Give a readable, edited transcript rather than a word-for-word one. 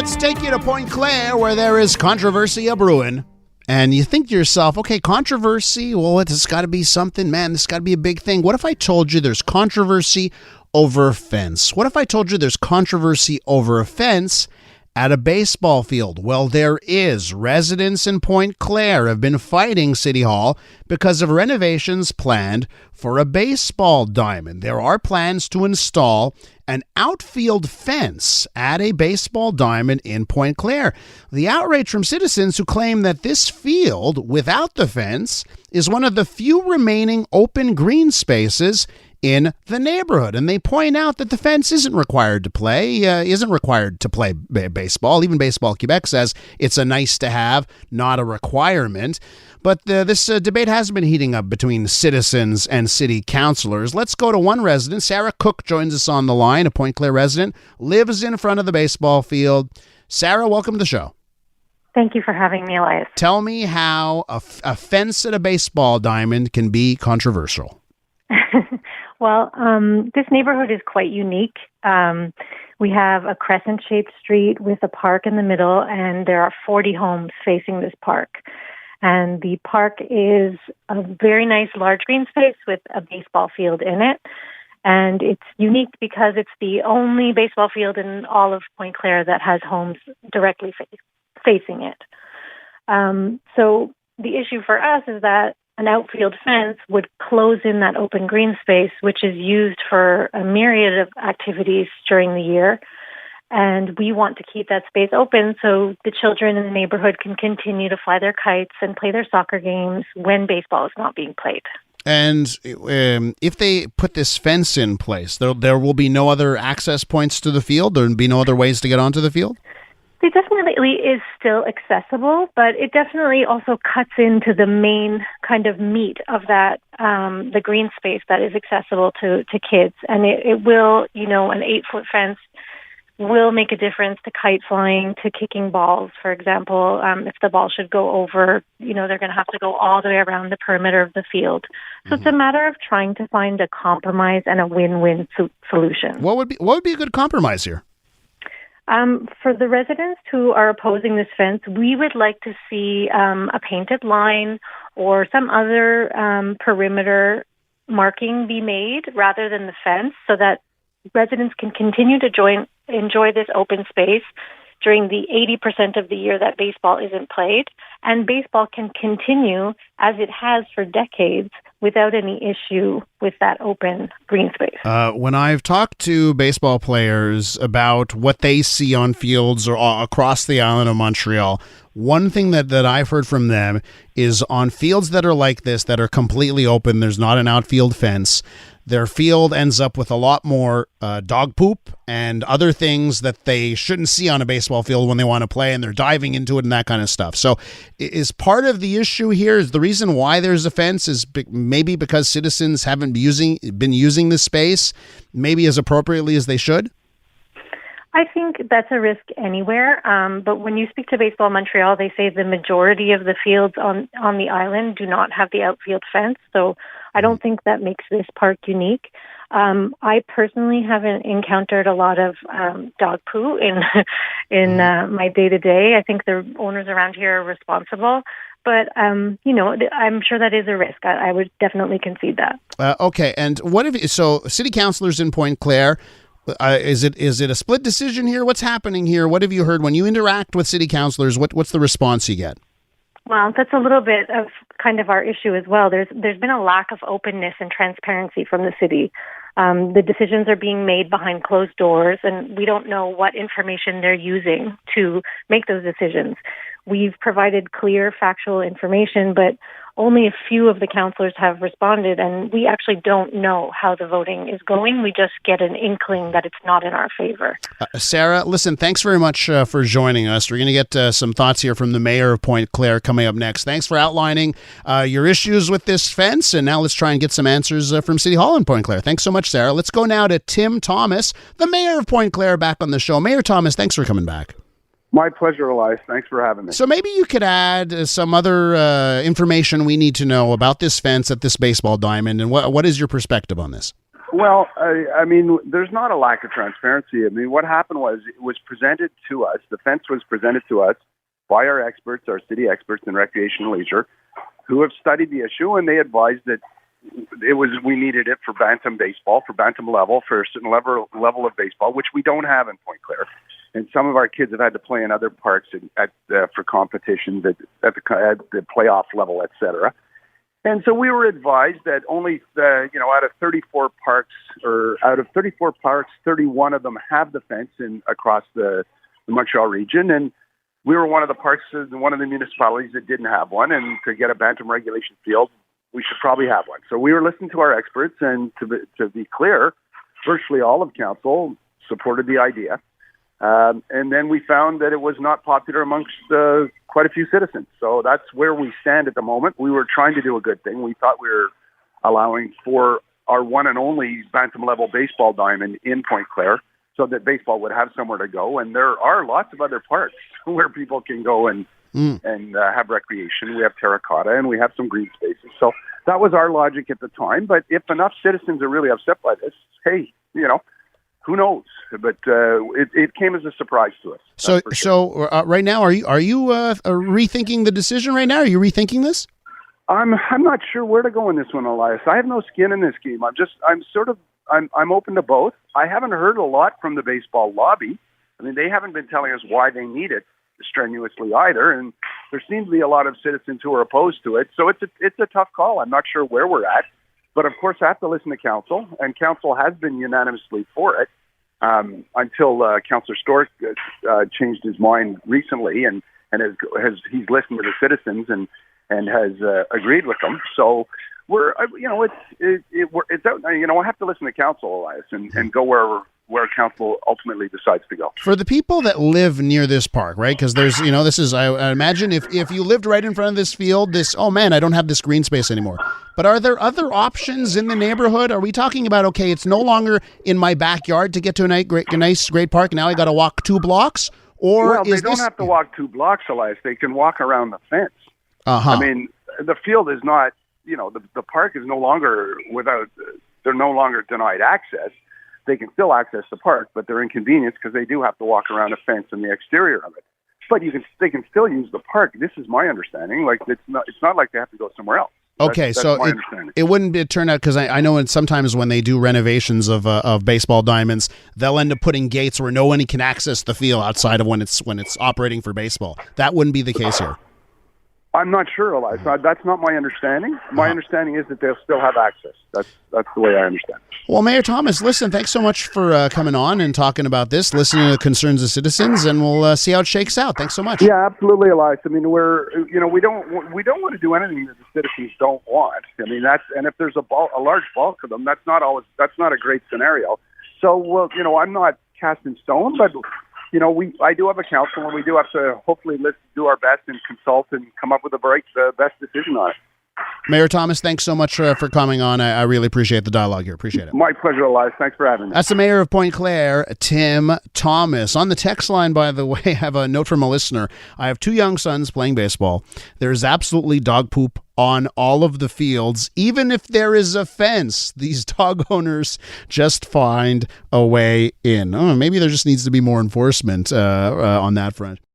let's take you to Pointe Claire, where there is controversy a brewing. And you think to yourself, okay, controversy, well, it's got to be something, man, this got to be a big thing. What if I told you there's controversy over a fence? What if I told you there's controversy over a fence at a baseball field? Well, there is. Residents in Pointe Claire have been fighting City Hall because of renovations planned for a baseball diamond. There are plans to install an outfield fence at a baseball diamond in Pointe Claire. The outrage from citizens who claim that this field, without the fence, is one of the few remaining open green spaces in the neighborhood. And they point out that the fence isn't required to play baseball. Even Baseball Quebec says it's a nice to have, not a requirement. But this debate has been heating up between citizens and city councilors. Let's go to one resident. Sara Cook joins us on the line, a Pointe Claire resident, lives in front of the baseball field. Sara, welcome to the show. Thank you for having me, Elias. Tell me how a fence at a baseball diamond can be controversial. Well, this neighborhood is quite unique. We have a crescent-shaped street with a park in the middle, and there are 40 homes facing this park. And the park is a very nice large green space with a baseball field in it. And it's unique because it's the only baseball field in all of Pointe Claire that has homes directly facing it. So the issue for us is that an outfield fence would close in that open green space, which is used for a myriad of activities during the year. And we want to keep that space open so the children in the neighborhood can continue to fly their kites and play their soccer games when baseball is not being played. And if they put this fence in place, there will be no other access points to the field? There will be no other ways to get onto the field? It definitely is still accessible, but it definitely also cuts into the main kind of meat of that, the green space that is accessible to kids. And it will, an 8-foot fence will make a difference to kite flying, to kicking balls, for example. If the ball should go over, they're going to have to go all the way around the perimeter of the field. So It's a matter of trying to find a compromise and a win-win solution. What would be a good compromise here? For the residents who are opposing this fence, we would like to see a painted line or some other perimeter marking be made rather than the fence, so that residents can continue to enjoy this open space during the 80% of the year that baseball isn't played, and baseball can continue as it has for decades without any issue with that open green space. When I've talked to baseball players about what they see on fields or across the island of Montreal, one thing that I've heard from them is on fields that are like this, that are completely open, there's not an outfield fence, their field ends up with a lot more dog poop and other things that they shouldn't see on a baseball field when they want to play, and they're diving into it and that kind of stuff. So is part of the issue here, is the reason why there's a fence is maybe because citizens haven't been using this space maybe as appropriately as they should? I think that's a risk anywhere, but when you speak to Baseball Montreal, they say the majority of the fields on the island do not have the outfield fence, so I don't think that makes this park unique. I personally haven't encountered a lot of dog poo in my day-to-day. I think the owners around here are responsible, but I'm sure that is a risk. I would definitely concede that. Okay, and so city councilors in Pointe Claire, is it a split decision here? What's happening here? What have you heard when you interact with city councilors? What's the response you get? Well, that's a little bit of kind of our issue as well. There's been a lack of openness and transparency from the city. The decisions are being made behind closed doors, and we don't know what information they're using to make those decisions. We've provided clear, factual information, but only a few of the councillors have responded, and we actually don't know how the voting is going. We just get an inkling that it's not in our favor. Sara, listen, thanks very much for joining us. We're going to get some thoughts here from the mayor of Pointe Claire coming up next. Thanks for outlining your issues with this fence, and now let's try and get some answers from City Hall in Pointe Claire. Thanks so much, Sara. Let's go now to Tim Thomas, the mayor of Pointe Claire, back on the show. Mayor Thomas, thanks for coming back. My pleasure, Elias. Thanks for having me. So maybe you could add some other information we need to know about this fence at this baseball diamond, and what is your perspective on this? Well, I mean, there's not a lack of transparency. I mean, what happened was it was presented to us. The fence was presented to us by our experts, our city experts in recreation and leisure, who have studied the issue, and they advised that we needed it for bantam baseball, for bantam level, for a certain level of baseball, which we don't have in Pointe-Clare. And some of our kids have had to play in other parks for competitions at the playoff level, et cetera. And so we were advised that only, out of 34 parks, 31 of them have the fence across the Montreal region. And we were one of the parks, one of the municipalities that didn't have one. And to get a bantam regulation field, we should probably have one. So we were listening to our experts, and to be clear, virtually all of council supported the idea. And then we found that it was not popular amongst quite a few citizens. So that's where we stand at the moment. We were trying to do a good thing. We thought we were allowing for our one and only bantam level baseball diamond in Pointe-Clare so that baseball would have somewhere to go. And there are lots of other parks where people can go and have recreation. We have terracotta and we have some green spaces. So that was our logic at the time. But if enough citizens are really upset by this, hey, who knows? But it came as a surprise to us. So right now, are you rethinking the decision right now? Are you rethinking this? I'm not sure where to go in this one, Elias. I have no skin in this game. I'm open to both. I haven't heard a lot from the baseball lobby. I mean, they haven't been telling us why they need it strenuously either, and there seems to be a lot of citizens who are opposed to it. So it's a tough call. I'm not sure where we're at. But of course, I have to listen to council, and council has been unanimously for it until Councillor Stork changed his mind recently, and he's listened to the citizens and has agreed with them. So we're it's out. I have to listen to council, Elias, and go where council ultimately decides to go. For the people that live near this park, right? Because there's, this is, I imagine if you lived right in front of this field, I don't have this green space anymore. But are there other options in the neighborhood? Are we talking about, okay, it's no longer in my backyard to get to a nice, great park. Now I got to walk 2 blocks? Or they don't have to walk 2 blocks, Elias. They can walk around the fence. Uh-huh. I mean, the field is not, the park is no longer they're no longer denied access. They can still access the park, but they're inconvenienced because they do have to walk around a fence in the exterior of it. But they can still use the park. This is my understanding. Like it's not like they have to go somewhere else. Okay, that's so it wouldn't turn out, because I know sometimes when they do renovations of baseball diamonds, they'll end up putting gates where no one can access the field outside of when it's operating for baseball. That wouldn't be the case here. I'm not sure, Elias. That's not my understanding. My understanding is that they'll still have access. That's the way I understand. Well, Mayor Thomas, listen, thanks so much for coming on and talking about this, listening to the concerns of citizens, and we'll see how it shakes out. Thanks so much. Yeah, absolutely, Elias. I mean, we don't want to do anything that the citizens don't want. I mean, and if there's a large bulk of them, that's not a great scenario. So, I'm not cast in stone, but I do have a council, and we do have to hopefully do our best and consult and come up with the best decision on it. Mayor Thomas, thanks so much for coming on. I really appreciate the dialogue here. Appreciate it. My pleasure, Elias. Thanks for having me. That's the mayor of Pointe-Clare, Tim Thomas. On the text line, by the way, I have a note from a listener. I have 2 young sons playing baseball. There's absolutely dog poop on all of the fields, even if there is a fence. These dog owners just find a way in. Maybe there just needs to be more enforcement on that front.